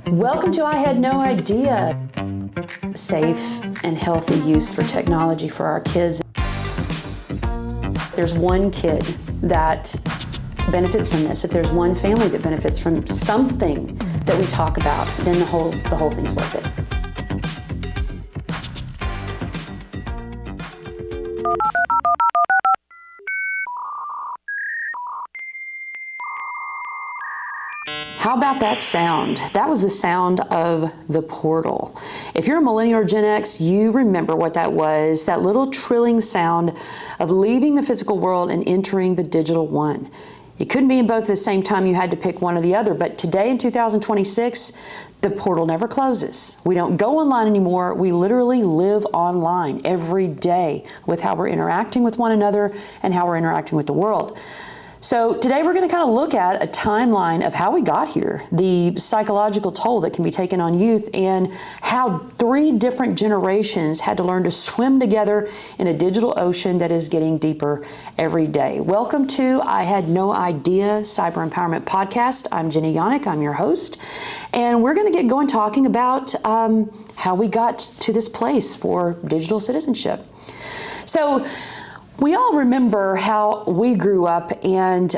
Welcome to I Had No Idea. Safe and healthy use for technology for our kids. There's one kid that benefits from this, if there's one family that benefits from something that we talk about, then the whole thing's worth it. How about that sound? That was the sound of the portal. If you're a millennial or Gen X, you remember what that was, that little trilling sound of leaving the physical world and entering the digital one. It couldn't be in both at the same time. You had to pick one or the other. But today in 2026, the portal never closes. We don't go online anymore. We literally live online every day with how we're interacting with one another and how we're interacting with the world. So today we're going to kind of look at a timeline of how we got here, the psychological toll that can be taken on youth, and how 3 different generations had to learn to swim together in a digital ocean that is getting deeper every day. Welcome to I Had No Idea Cyber Empowerment Podcast. I'm Jenny Yannick, I'm your host, and we're going to get going talking about how we got to this place for digital citizenship. So we all remember how we grew up, and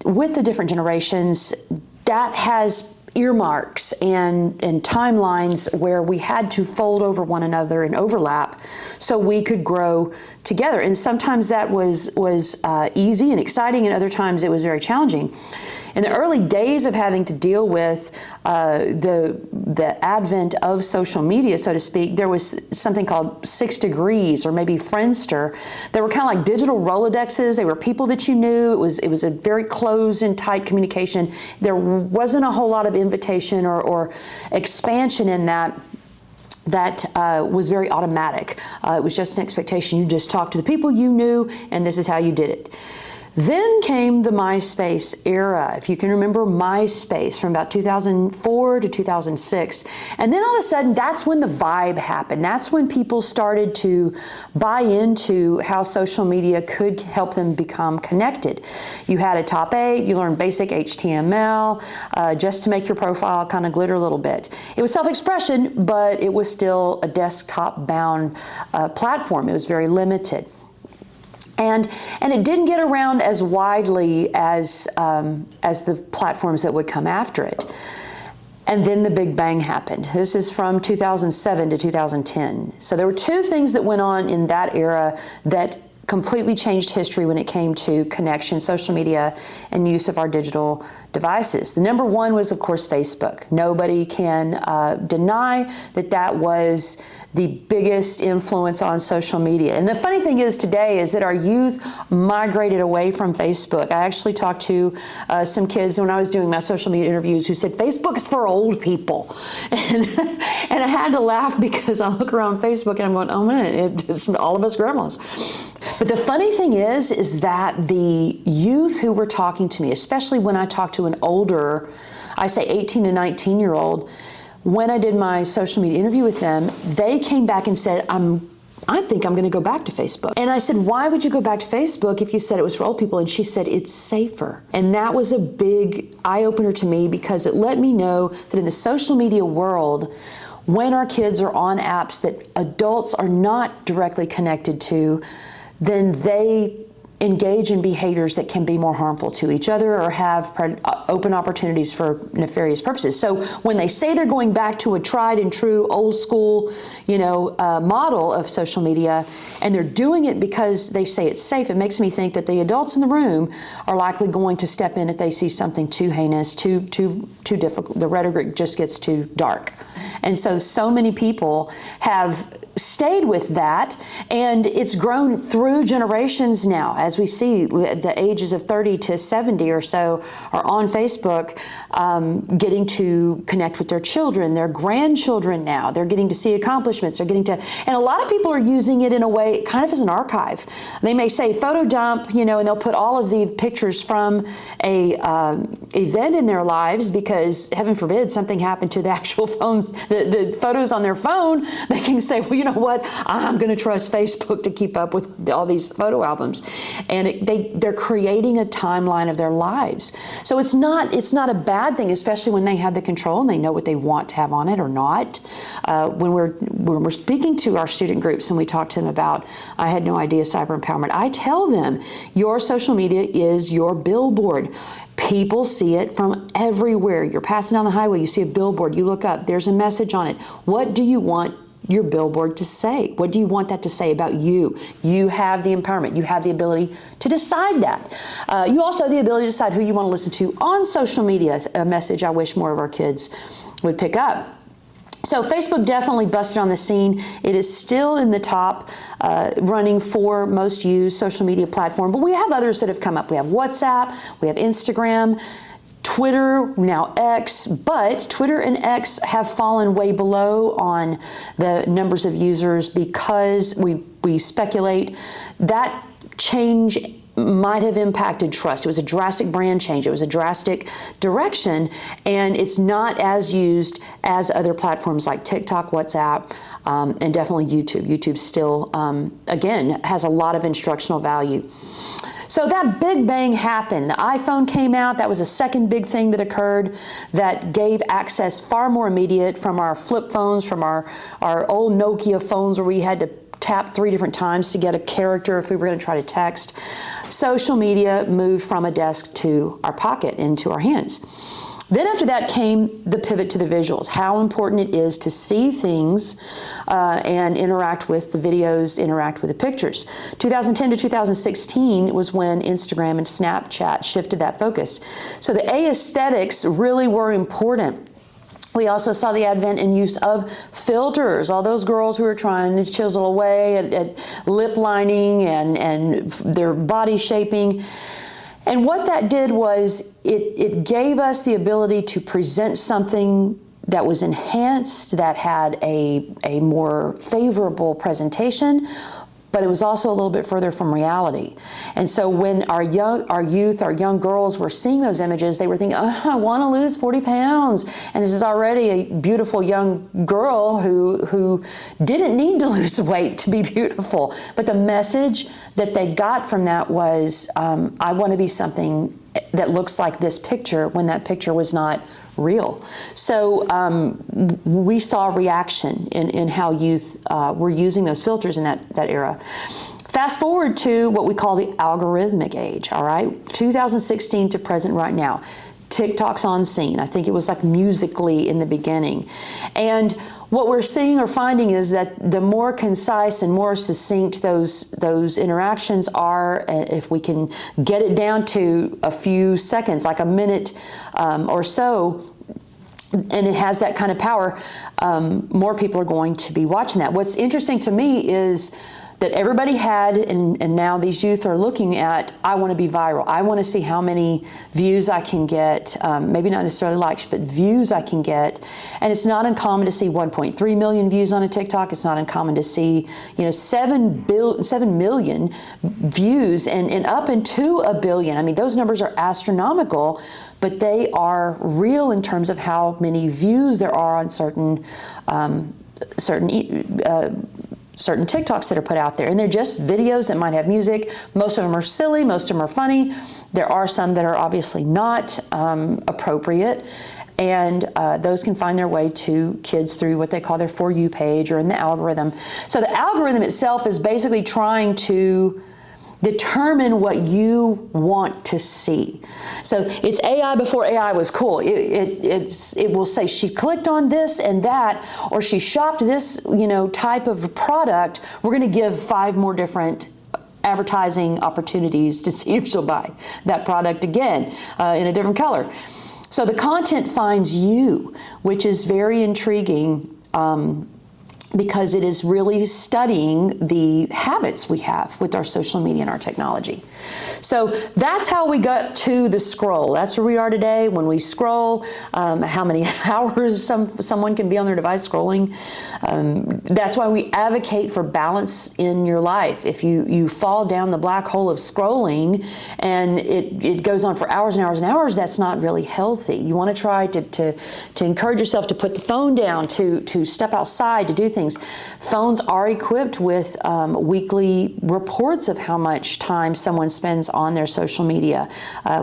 with the different generations, that has earmarks and timelines where we had to fold over one another and overlap so we could grow together. And sometimes that was easy and exciting, and other times it was very challenging. In the early days of having to deal with the advent of social media, so to speak, there was something called 6 Degrees or maybe Friendster. They were kind of like digital Rolodexes. They were people that you knew. It was a very closed and tight communication. There wasn't a whole lot of invitation or expansion in that. That was very automatic. It was just an expectation. You just talked to the people you knew, and this is how you did it. Then came the MySpace era, if you can remember MySpace, from about 2004 to 2006. And then all of a sudden, that's when the vibe happened. That's when people started to buy into how social media could help them become connected. You had a top 8, you learned basic HTML, just to make your profile kind of glitter a little bit. It was self-expression, but it was still a desktop-bound platform. It was very limited. And it didn't get around as widely as the platforms that would come after it. And then the Big Bang happened. This is from 2007 to 2010. So there were 2 things that went on in that era that completely changed history when it came to connection, social media, and use of our digital devices. The number 1 was, of course, Facebook. Nobody can deny that was the biggest influence on social media. And the funny thing is today is that our youth migrated away from Facebook. I actually talked to some kids when I was doing my social media interviews who said, Facebook is for old people. And I had to laugh because I look around Facebook and I'm going, oh man, it's all of us grandmas. But the funny thing is that the youth who were talking to me, especially when I talked to an older, I say 18 to 19-year-old, when I did my social media interview with them, they came back and said, I think I'm going to go back to Facebook. And I said, why would you go back to Facebook if you said it was for old people? And she said, it's safer. And that was a big eye-opener to me because it let me know that in the social media world, when our kids are on apps that adults are not directly connected to, then they engage in behaviors that can be more harmful to each other or have open opportunities for nefarious purposes. So when they say they're going back to a tried and true old school, model of social media, and they're doing it because they say it's safe, it makes me think that the adults in the room are likely going to step in if they see something too heinous, too difficult. The rhetoric just gets too dark. And so many people have stayed with that, and it's grown through generations now. As we see, the ages of 30 to 70 or so are on Facebook, getting to connect with their children, their grandchildren now. They're getting to see accomplishments. They're getting to, and a lot of people are using it in a way kind of as an archive. They may say photo dump, and they'll put all of the pictures from a event in their lives because, heaven forbid, something happened to the actual phones, the photos on their phone. They can say, well, you know what? I'm going to trust Facebook to keep up with all these photo albums. And they're creating a timeline of their lives. So it's not a bad thing, especially when they have the control and they know what they want to have on it or not. When we're speaking to our student groups and we talk to them about, I had no idea, cyber empowerment, I tell them your social media is your billboard. People see it from everywhere. You're passing down the highway, you see a billboard, you look up, there's a message on it. What do you want your billboard to say? What do you want that to say about you? You have the empowerment. You have the ability to decide that. You also have the ability to decide who you want to listen to on social media, a message I wish more of our kids would pick up. So Facebook definitely busted on the scene. It is still in the top running for most used social media platform, but we have others that have come up. We have WhatsApp, we have Instagram, Twitter, now X, but Twitter and X have fallen way below on the numbers of users because we speculate that change might have impacted trust. It was a drastic brand change. It was a drastic direction, and it's not as used as other platforms like TikTok, WhatsApp, and definitely YouTube. YouTube still, again, has a lot of instructional value. So that big bang happened. The iPhone came out. That was a second big thing that occurred that gave access far more immediate from our flip phones, from our old Nokia phones where we had to tap 3 different times to get a character if we were going to try to text. Social media moved from a desk to our pocket, into our hands. Then after that came the pivot to the visuals, how important it is to see things and interact with the videos, interact with the pictures. 2010 to 2016 was when Instagram and Snapchat shifted that focus. So the aesthetics really were important. We also saw the advent and use of filters, all those girls who were trying to chisel away at lip lining and their body shaping. And what that did was it gave us the ability to present something that was enhanced, that had a more favorable presentation, but it was also a little bit further from reality. And so when our youth, our young girls were seeing those images, they were thinking, oh, I want to lose 40 pounds. And this is already a beautiful young girl who didn't need to lose weight to be beautiful. But the message that they got from that was, I want to be something that looks like this picture, when that picture was not real. So we saw a reaction in how youth were using those filters in that era. Fast forward to what we call the algorithmic age, all right? 2016 to present right now. TikTok's on scene. I think it was like Musical.ly in the beginning. And what we're seeing or finding is that the more concise and more succinct those interactions are, if we can get it down to a few seconds, like a minute or so, and it has that kind of power, more people are going to be watching that. What's interesting to me is that everybody had, and now these youth are looking at, I want to be viral. I want to see how many views I can get, maybe not necessarily likes, but views I can get. And it's not uncommon to see 1.3 million views on a TikTok. It's not uncommon to see, 7 million views and up into 1 billion. I mean, those numbers are astronomical, but they are real in terms of how many views there are on certain TikToks that are put out there. And they're just videos that might have music. Most of them are silly, most of them are funny. There are some that are obviously not appropriate. And those can find their way to kids through what they call their For You page or in the algorithm. So the algorithm itself is basically trying to determine what you want to see. So it's AI before AI was cool. It will say she clicked on this and that, or she shopped this, type of product. We're going to give 5 more different advertising opportunities to see if she'll buy that product again in a different color. So the content finds you, which is very intriguing. Because it is really studying the habits we have with our social media and our technology. So that's how we got to the scroll. That's where we are today. When we scroll, how many hours someone can be on their device scrolling. That's why we advocate for balance in your life. If you fall down the black hole of scrolling and it goes on for hours and hours and hours, that's not really healthy. You want to try to encourage yourself to put the phone down, to step outside, to do things. things. Phones are equipped with weekly reports of how much time someone spends on their social media.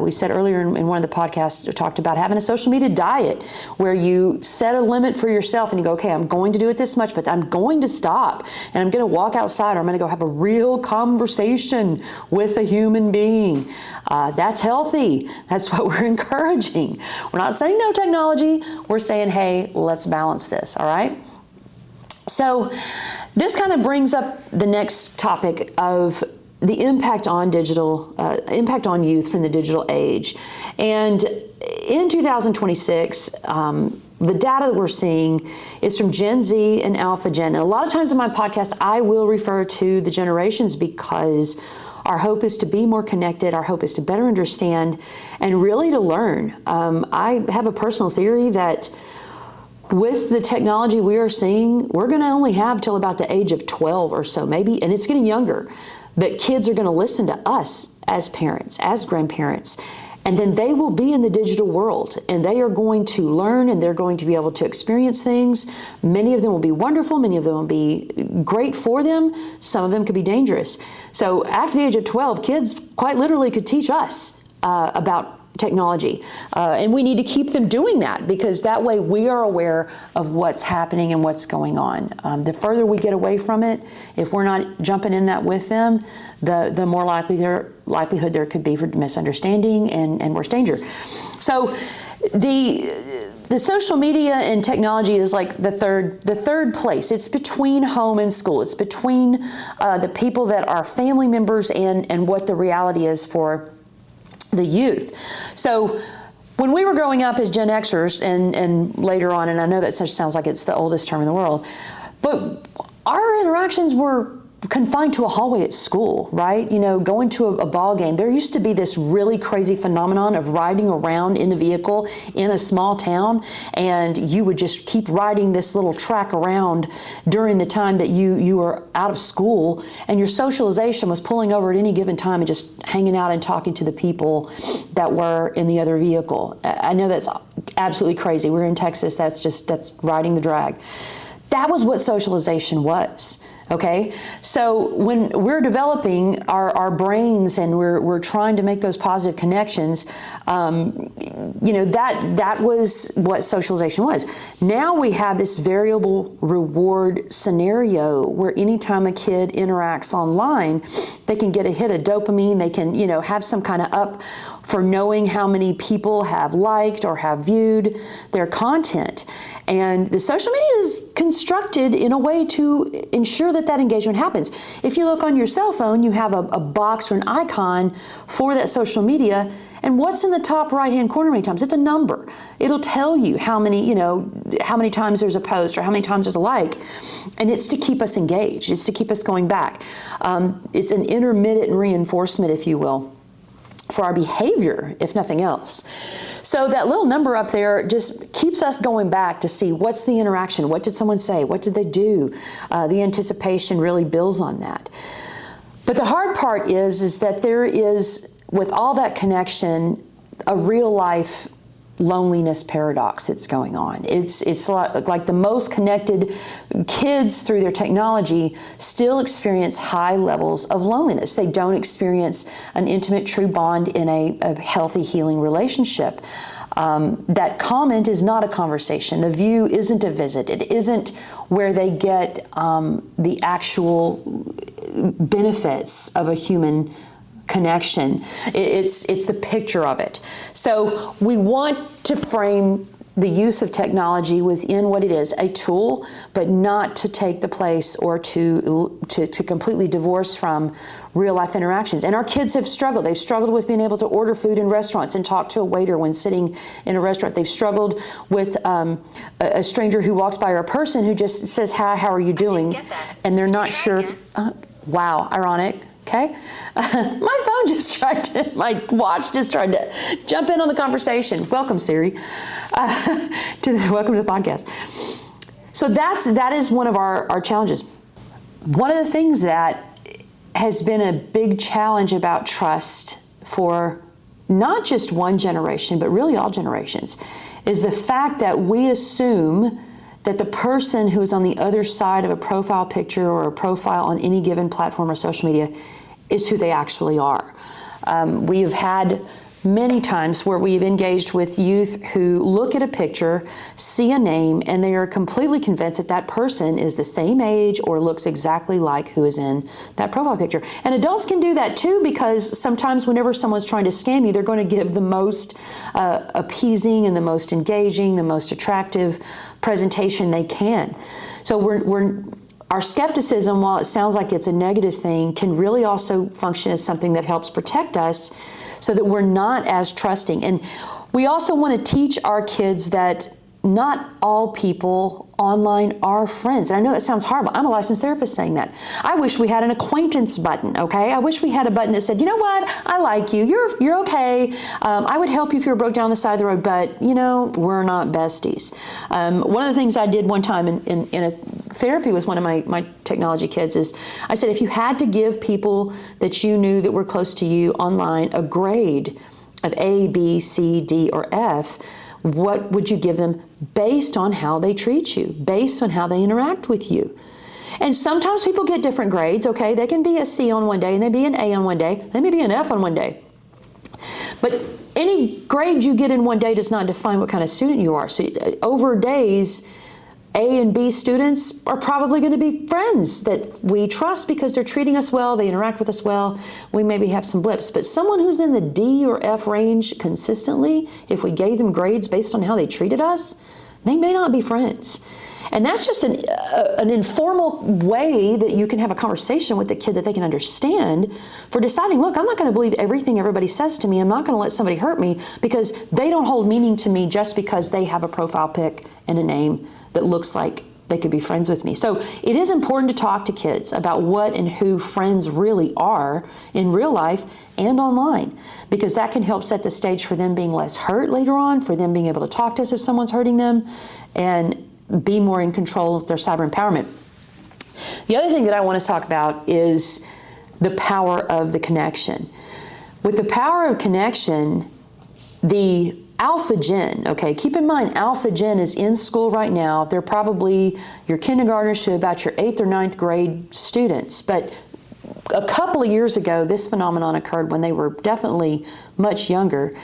We said earlier in one of the podcasts, we talked about having a social media diet where you set a limit for yourself and you go, okay, I'm going to do it this much, but I'm going to stop and I'm going to walk outside or I'm going to go have a real conversation with a human being. That's healthy. That's what we're encouraging. We're not saying no technology. We're saying, hey, let's balance this, all right? So this kind of brings up the next topic of the impact on impact on youth from the digital age. And in 2026, the data that we're seeing is from Gen Z and Alpha Gen. And a lot of times in my podcast, I will refer to the generations because our hope is to be more connected. Our hope is to better understand and really to learn. I have a personal theory that with the technology we are seeing, we're going to only have till about the age of 12 or so, maybe, and it's getting younger, that kids are going to listen to us as parents, as grandparents, and then they will be in the digital world and they are going to learn and they're going to be able to experience things. Many of them will be wonderful. Many of them will be great for them. Some of them could be dangerous. So after the age of 12, kids quite literally could teach us about technology. And we need to keep them doing that because that way we are aware of what's happening and what's going on. The further we get away from it, if we're not jumping in that with them, the more likelihood there could be for misunderstanding and worse danger. So the social media and technology is like the third place. It's between home and school. It's between the people that are family members and what the reality is for the youth. So when we were growing up as Gen Xers and later on, and I know that sounds like it's the oldest term in the world, but our interactions were confined to a hallway at school, right? You know, going to a ball game. There used to be this really crazy phenomenon of riding around in a vehicle in a small town, and you would just keep riding this little track around during the time that you were out of school, and your socialization was pulling over at any given time and just hanging out and talking to the people that were in the other vehicle. I know that's absolutely crazy. We're in Texas. That's riding the drag. That was what socialization was. Okay, so when we're developing our brains and we're trying to make those positive connections, you know, that was what socialization was. Now we have this variable reward scenario where anytime a kid interacts online, they can get a hit of dopamine. They can, you know, have some kind of up for knowing how many people have liked or have viewed their content. And the social media is constructed in a way to ensure that engagement happens. If you look on your cell phone, you have a box or an icon for that social media, and what's in the top right-hand corner many times? It's a number. It'll tell you how many times there's a post or how many times there's a like, and it's to keep us engaged. It's to keep us going back. It's an intermittent reinforcement, if you will, for our behavior, if nothing else. So that little number up there just keeps us going back to see what's the interaction, what did someone say, what did they do? The anticipation really builds on that. But the hard part is that there is, with all that connection, a real life loneliness paradox that's going on. It's like the most connected kids through their technology still experience high levels of loneliness. They don't experience an intimate, true bond in a healthy, healing relationship. That comment is not a conversation. The view isn't a visit. It isn't where they get the actual benefits of a human connection. It's the picture of it. So we want to frame the use of technology within what it is, a tool, but not to take the place or to completely divorce from real life interactions. And our kids have struggled. They've struggled with being able to order food in restaurants and talk to a waiter when sitting in a restaurant. They've struggled with a stranger who walks by or a person who just says, hi, how are you doing? And they're not sure. Wow, ironic. Okay, my watch just tried to jump in on the conversation. Welcome, Siri. Welcome to the podcast. So that is one of our challenges. One of the things that has been a big challenge about trust for not just one generation, but really all generations, is the fact that we assume that the person who is on the other side of a profile picture or a profile on any given platform or social media is who they actually are. We have had many times where we've engaged with youth who look at a picture, see a name, and they are completely convinced that that person is the same age or looks exactly like who is in that profile picture. And adults can do that too, because sometimes whenever someone's trying to scam you, they're going to give the most appeasing and the most engaging, the most attractive presentation they can. So our skepticism, while it sounds like it's a negative thing, can really also function as something that helps protect us so that we're not as trusting. And we also want to teach our kids that not all people online are friends. And I know it sounds horrible. I'm a licensed therapist saying that. I wish we had an acquaintance button, okay? I wish we had a button that said, you know what, I like you, you're okay. I would help you if you were broke down on the side of the road, but you know, we're not besties. One of the things I did one time in a therapy with one of my technology kids is I said, if you had to give people that you knew that were close to you online a grade of A, B, C, D, or F, what would you give them based on how they treat you, based on how they interact with you? And sometimes people get different grades, okay? They can be a C on one day, and they be an A on one day, they may be an F on one day. But any grade you get in one day does not define what kind of student you are. So over days, A and B students are probably going to be friends that we trust because they're treating us well, they interact with us well. We maybe have some blips. But someone who's in the D or F range consistently, if we gave them grades based on how they treated us, they may not be friends. And that's just an informal way that you can have a conversation with the kid that they can understand for deciding, look, I'm not going to believe everything everybody says to me. I'm not going to let somebody hurt me because they don't hold meaning to me just because they have a profile pic and a name that looks like they could be friends with me. So it is important to talk to kids about what and who friends really are in real life and online, because that can help set the stage for them being less hurt later on, for them being able to talk to us if someone's hurting them, and be more in control of their cyber empowerment. The other thing that I want to talk about is the power of the connection. With the power of connection, the Alpha Gen, okay, keep in mind Alpha Gen is in school right now. They're probably your kindergartners to about your 8th or 9th grade students. But a couple of years ago, this phenomenon occurred when they were definitely much younger.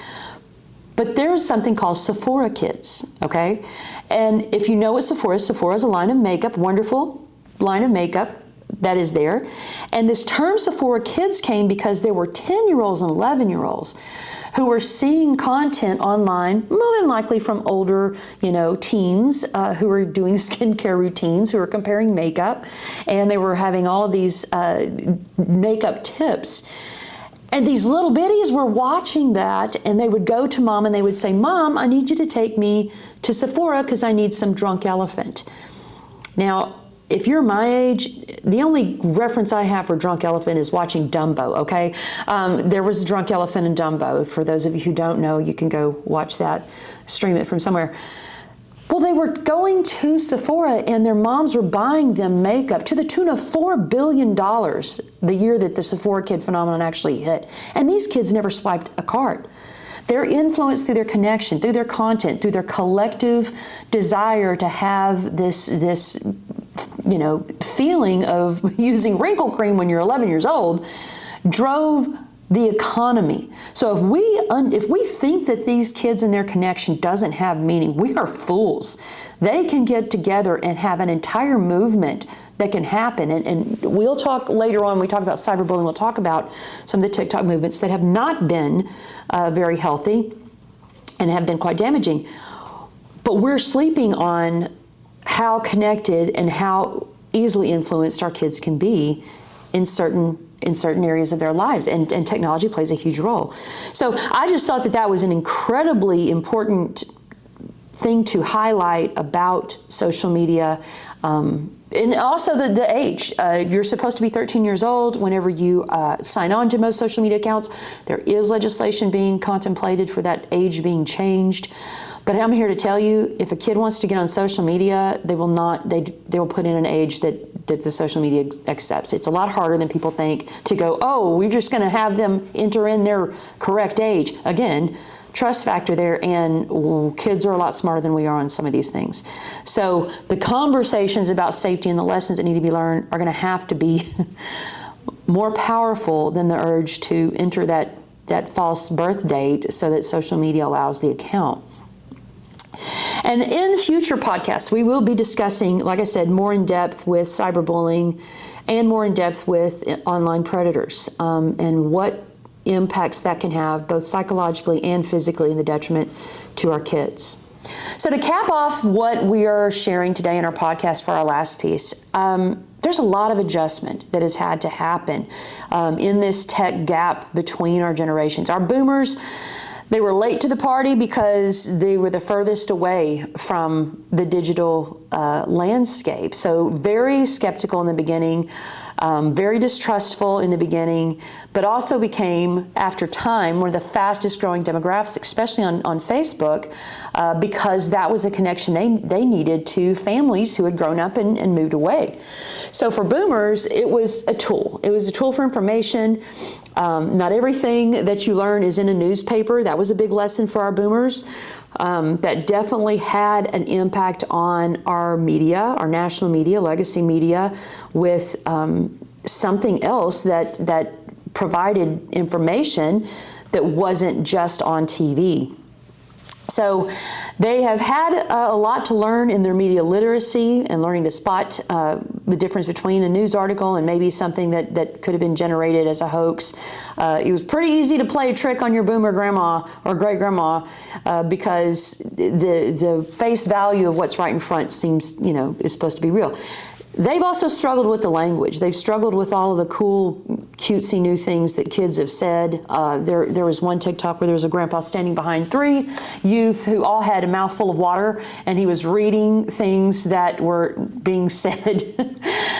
But there's something called Sephora Kids, okay? And if you know what Sephora is a line of makeup, wonderful line of makeup that is there. And this term Sephora Kids came because there were 10-year-olds and 11-year-olds who were seeing content online, more than likely from older, teens who were doing skincare routines, who were comparing makeup, and they were having all of these makeup tips. And these little bitties were watching that, and they would go to mom and they would say, Mom, I need you to take me to Sephora because I need some Drunk Elephant. Now, if you're my age, the only reference I have for Drunk Elephant is watching Dumbo, okay? There was a Drunk Elephant in Dumbo. For those of you who don't know, you can go watch that, stream it from somewhere. Well, they were going to Sephora and their moms were buying them makeup to the tune of $4 billion the year that the Sephora Kid phenomenon actually hit. And these kids never swiped a card. They're influenced through their connection, through their content, through their collective desire to have this feeling of using wrinkle cream when you're 11 years old, drove the economy. So if we think that these kids and their connection doesn't have meaning, we are fools. They can get together and have an entire movement that can happen. And we'll talk later on, we talk about cyberbullying, we'll talk about some of the TikTok movements that have not been very healthy and have been quite damaging. But we're sleeping on how connected and how easily influenced our kids can be in certain areas of their lives, and technology plays a huge role. So I just thought that was an incredibly important thing to highlight about social media, and also the age. You're supposed to be 13 years old whenever you sign on to most social media accounts. There is legislation being contemplated for that age being changed. But I'm here to tell you, if a kid wants to get on social media, they will put in an age that the social media accepts. It's a lot harder than people think to go, oh, we're just going to have them enter in their correct age. Again, trust factor there, and kids are a lot smarter than we are on some of these things. So the conversations about safety and the lessons that need to be learned are going to have to be more powerful than the urge to enter that false birth date so that social media allows the account. And in future podcasts, we will be discussing, like I said, more in depth with cyberbullying and more in depth with online predators, and what impacts that can have both psychologically and physically in the detriment to our kids. So to cap off what we are sharing today in our podcast for our last piece, there's a lot of adjustment that has had to happen in this tech gap between our generations. Our boomers, they were late to the party because they were the furthest away from the digital landscape. So very skeptical in the beginning, very distrustful in the beginning, but also became, after time, one of the fastest growing demographics, especially on Facebook, because that was a connection they needed to families who had grown up and moved away. So for boomers, it was a tool. It was a tool for information. Not everything that you learn is in a newspaper. That was a big lesson for our boomers. That definitely had an impact on our media, our national media, legacy media, with something else that provided information that wasn't just on TV. So they have had a lot to learn in their media literacy and learning to spot the difference between a news article and maybe something that could have been generated as a hoax. It was pretty easy to play a trick on your boomer grandma or great grandma because the face value of what's right in front seems, is supposed to be real. They've also struggled with the language. They've struggled with all of the cool, cutesy new things that kids have said. There was one TikTok where there was a grandpa standing behind 3 youth who all had a mouthful of water, and he was reading things that were being said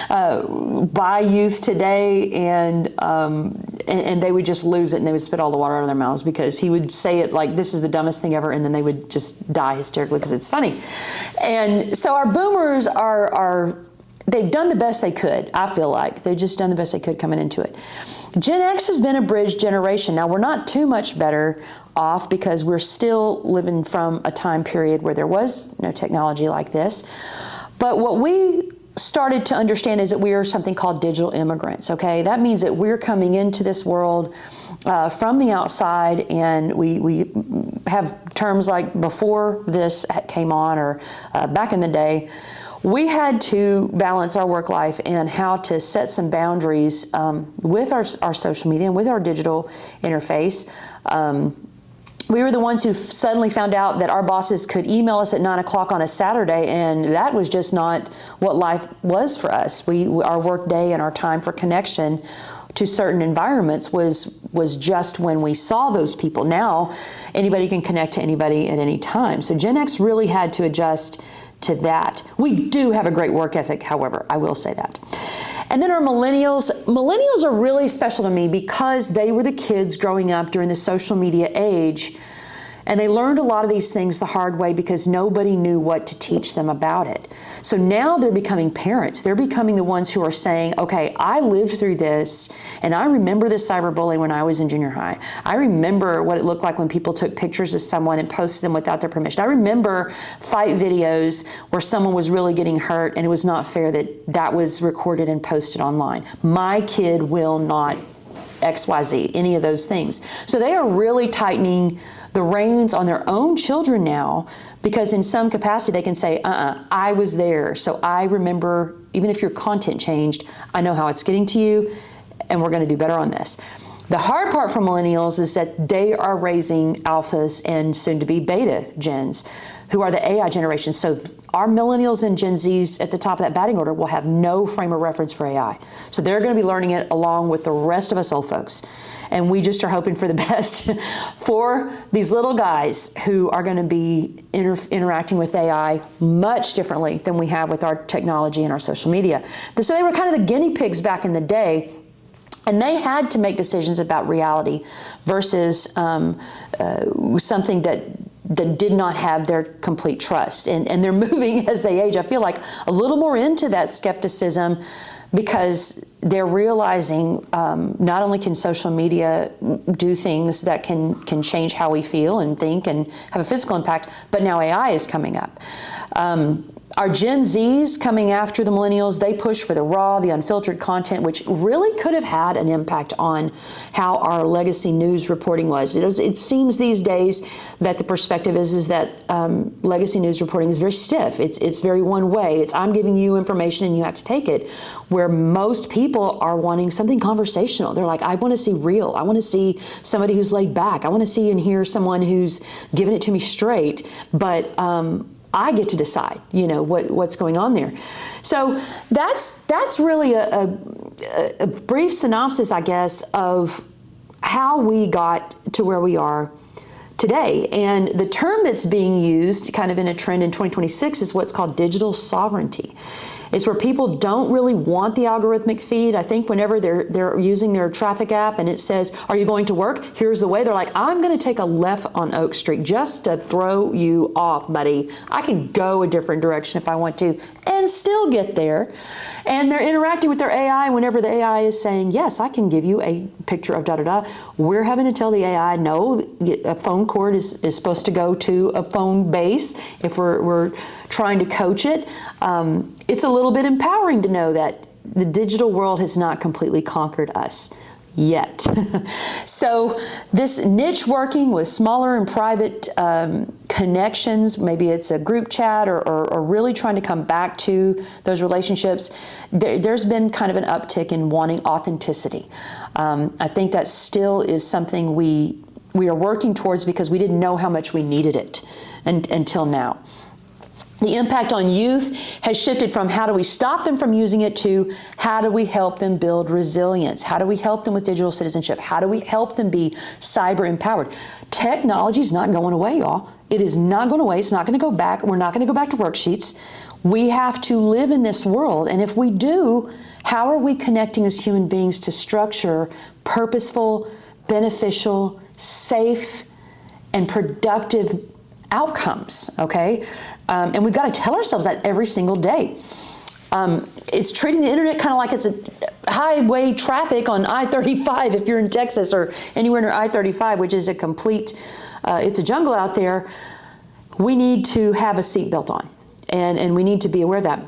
by youth today, and they would just lose it, and they would spit all the water out of their mouths because he would say it like, this is the dumbest thing ever, and then they would just die hysterically because it's funny. And so our boomers they've done the best they could, I feel like. They've just done the best they could coming into it. Gen X has been a bridge generation. Now, we're not too much better off because we're still living from a time period where there was no technology like this. But what we started to understand is that we are something called digital immigrants, okay? That means that we're coming into this world from the outside, and we have terms like before this came on or back in the day. We had to balance our work life and how to set some boundaries with our social media and with our digital interface. We were the ones who suddenly found out that our bosses could email us at 9 o'clock on a Saturday, and that was just not what life was for us. Our work day and our time for connection to certain environments was just when we saw those people. Now, anybody can connect to anybody at any time. So Gen X really had to adjust to that. We do have a great work ethic, however, I will say that. And then our millennials. Millennials are really special to me because they were the kids growing up during the social media age, and they learned a lot of these things the hard way because nobody knew what to teach them about it. So now they're becoming parents. They're becoming the ones who are saying, okay, I lived through this, and I remember the cyberbullying when I was in junior high. I remember what it looked like when people took pictures of someone and posted them without their permission. I remember fight videos where someone was really getting hurt, and it was not fair that was recorded and posted online. My kid will not XYZ, any of those things. So they are really tightening the reins on their own children now, because in some capacity they can say, I was there, so I remember, even if your content changed, I know how it's getting to you, and we're going to do better on this. The hard part for millennials is that they are raising alphas and soon to be beta gens, who are the AI generation. So our millennials and Gen Zs at the top of that batting order will have no frame of reference for AI. So they're going to be learning it along with the rest of us old folks. And we just are hoping for the best for these little guys who are going to be interacting with AI much differently than we have with our technology and our social media. So they were kind of the guinea pigs back in the day, and they had to make decisions about reality versus something that did not have their complete trust. And they're moving as they age, I feel like, a little more into that skepticism because they're realizing not only can social media do things that can change how we feel and think and have a physical impact, but now AI is coming up. Our Gen Zs coming after the millennials, they push for the raw, the unfiltered content, which really could have had an impact on how our legacy news reporting was. It seems these days that the perspective is that legacy news reporting is very stiff. It's very one way. It's I'm giving you information and you have to take it, where most people are wanting something conversational. They're like, I want to see real. I want to see somebody who's laid back. I want to see and hear someone who's giving it to me straight. But I get to decide, what's going on there. So that's really a brief synopsis, I guess, of how we got to where we are today. And the term that's being used kind of in a trend in 2026 is what's called digital sovereignty. It's where people don't really want the algorithmic feed. I think whenever they're using their traffic app and it says, are you going to work? Here's the way. They're like, I'm going to take a left on Oak Street just to throw you off, buddy. I can go a different direction if I want to and still get there. And they're interacting with their AI whenever the AI is saying, yes, I can give you a picture of da-da-da. We're having to tell the AI, no, a phone cord is supposed to go to a phone base if we're trying to coach it. It's a little bit empowering to know that the digital world has not completely conquered us yet. So this niche working with smaller and private connections, maybe it's a group chat or really trying to come back to those relationships, there's been kind of an uptick in wanting authenticity. I think that still is something we are working towards because we didn't know how much we needed it until now. The impact on youth has shifted from how do we stop them from using it to how do we help them build resilience? How do we help them with digital citizenship? How do we help them be cyber empowered? Technology is not going away, y'all. It is not going away. It's not going to go back. We're not going to go back to worksheets. We have to live in this world. And if we do, how are we connecting as human beings to structure purposeful, beneficial, safe, and productive outcomes, okay? And we've got to tell ourselves that every single day. It's treating the internet kind of like it's a highway traffic on I-35 if you're in Texas or anywhere near I-35, which is a complete, it's a jungle out there. We need to have a seatbelt on, and we need to be aware of that.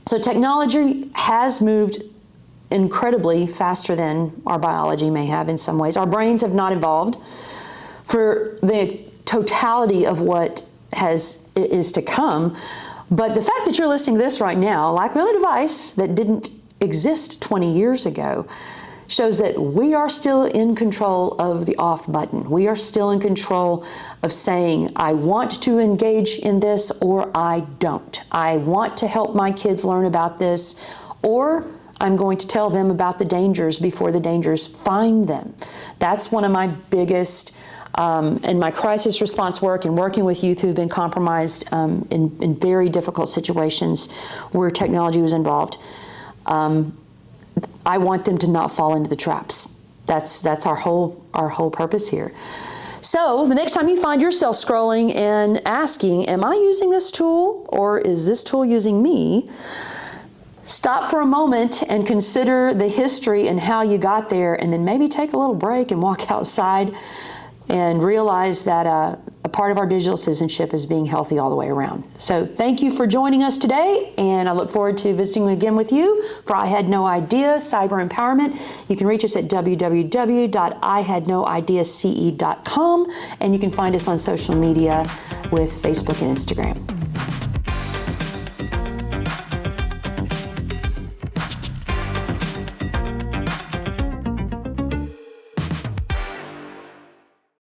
So technology has moved incredibly faster than our biology may have in some ways. Our brains have not evolved for the totality of what is to come. But the fact that you're listening to this right now, like on a device that didn't exist 20 years ago, shows that we are still in control of the off button. We are still in control of saying, I want to engage in this or I don't. I want to help my kids learn about this, or I'm going to tell them about the dangers before the dangers find them. That's one of my biggest in my crisis response work and working with youth who've been compromised in very difficult situations where technology was involved. I want them to not fall into the traps. That's our whole purpose here. So the next time you find yourself scrolling and asking, am I using this tool or is this tool using me? Stop for a moment and consider the history and how you got there, and then maybe take a little break and walk outside and realize that a part of our digital citizenship is being healthy all the way around. So thank you for joining us today, and I look forward to visiting again with you for I Had No Idea Cyber Empowerment. You can reach us at www.ihadnoideace.com, and you can find us on social media with Facebook and Instagram.